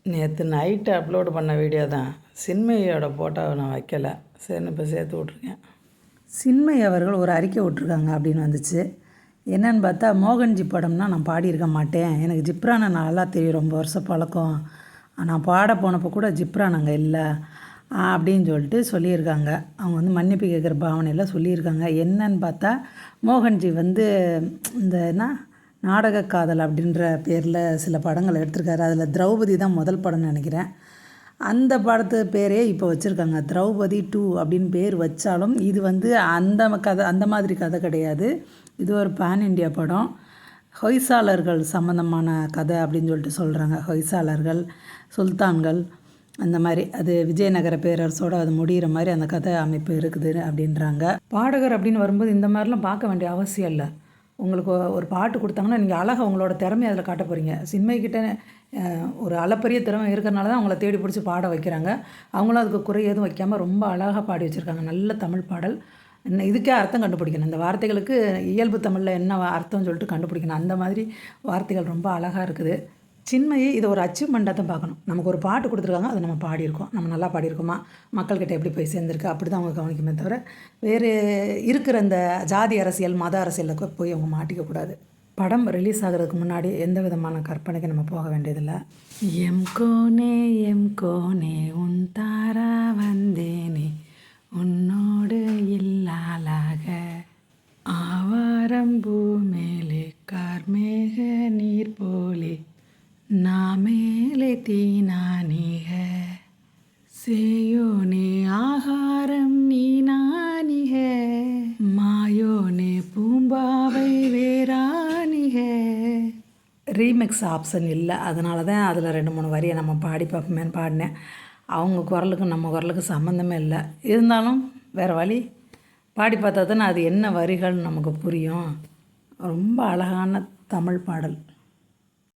நேற்று night upload பண்ண video தான். சின்மயியோட ஃபோட்டோவை நான் வைக்கலை, சரின்னு இப்போ சேர்த்து விட்ருக்கேன். சின்மயி அவர்கள் ஒரு அறிக்கை விட்ருக்காங்க அப்படின்னு வந்துச்சு. என்னன்னு பார்த்தா, மோகன்ஜி படம்னா நான் பாடியிருக்க மாட்டேன், எனக்கு ஜிப்ரானை நல்லா தெரியும், ரொம்ப வருஷம் பழக்கம், நான் பாட போனப்போ கூட ஜிப்ரான் அங்கே இல்லை அப்படின்னு சொல்லிட்டு சொல்லியிருக்காங்க. அவங்க வந்து மன்னிப்பு கேட்குற பாவனையில் சொல்லியிருக்காங்க. என்னன்னு பார்த்தா, மோகன்ஜி வந்து இந்த என்ன நாடக காதல் அப்படின்ற பேரில் சில படங்கள் எடுத்திருக்காரு. அதில் திரௌபதி தான் முதல் படம்னு நினைக்கிறேன். அந்த படத்து பேரே இப்போ வச்சுருக்காங்க, திரௌபதி 2 அப்படின்னு பேர் வச்சாலும் இது வந்து அந்த மாதிரி கதை கிடையாது. இது ஒரு பேன் இண்டியா படம். ஹொய்சாளர்கள் சம்மந்தமான கதை அப்படின்னு சொல்லிட்டு சொல்கிறாங்க. ஹொய்சாளர்கள், சுல்தான்கள், அந்த மாதிரி அது விஜயநகர பேரரசோடு அது முடிகிற மாதிரி அந்த கதை அமைப்பு இருக்குது அப்படின்றாங்க. பாடகர் அப்படின்னு வரும்போது இந்த மாதிரிலாம் பார்க்க வேண்டிய அவசியம் இல்லை. உங்களுக்கு ஒரு பாட்டு கொடுத்தாங்கன்னா நீங்கள் அழகாக உங்களோட திறமையை அதில் காட்ட போகிறீங்க. சின்மயிக்கிட்ட ஒரு அளப்பரிய திறமை இருக்கிறனால தான் அவங்கள தேடி பிடிச்சி பாட வைக்கிறாங்க. அவங்களும் அதுக்கு குறை எதுவும் வைக்காமல் ரொம்ப அழகாக பாடி வச்சுருக்காங்க. நல்ல தமிழ் பாடல். இதுக்கே அர்த்தம் கண்டுபிடிக்கணும். இந்த வார்த்தைகளுக்கு இயல்பு தமிழில் என்ன அர்த்தம்னு சொல்லிட்டு கண்டுபிடிக்கணும். அந்த மாதிரி வார்த்தைகள் ரொம்ப அழகாக இருக்குது. சின்மயி இதை ஒரு அச்சீவ்மெண்ட்டாக தான் பார்க்கணும். நமக்கு ஒரு பாட்டு கொடுத்துருக்காங்க, அதை நம்ம பாடியிருக்கோம், நம்ம நல்லா பாடியிருக்கோமா, மக்கள்கிட்ட எப்படி போய் சேர்ந்துருக்கு, அப்படி தான் அவங்க கவனிக்குமே தவிர வேறு இருக்கிற இந்த ஜாதி அரசியல், மத அரசியலுக்கு போய் அவங்க மாட்டிக்கக்கூடாது. படம் ரிலீஸ் ஆகிறதுக்கு முன்னாடி எந்த விதமான கற்பனைக்கு நம்ம போக வேண்டியதில்லை. எம் கோனே உன் தாரா வந்தேனே உன்னோடு இல்லாலாக ஆவாரம் பூ மேலே கார்மேக நீர் போலே நாமேலே தீனானிக சேயோனே ஆகாரம் நீ நானிக மாயோனே பூம்பாவை வேறானிக. ரீமிக்ஸ் ஆப்ஷன் இல்லை, அதனால தான் அதில் 2-3 வரியை நம்ம பாடி பார்ப்போமேன்னு பாடினேன். அவங்க குரலுக்கும் நம்ம குரலுக்கும் சம்மந்தமே இல்லை. இருந்தாலும் வேறு வழி, பாடி பார்த்தா தானே அது என்ன வரிகள்னு நமக்கு புரியும். ரொம்ப அழகான தமிழ் பாடல்.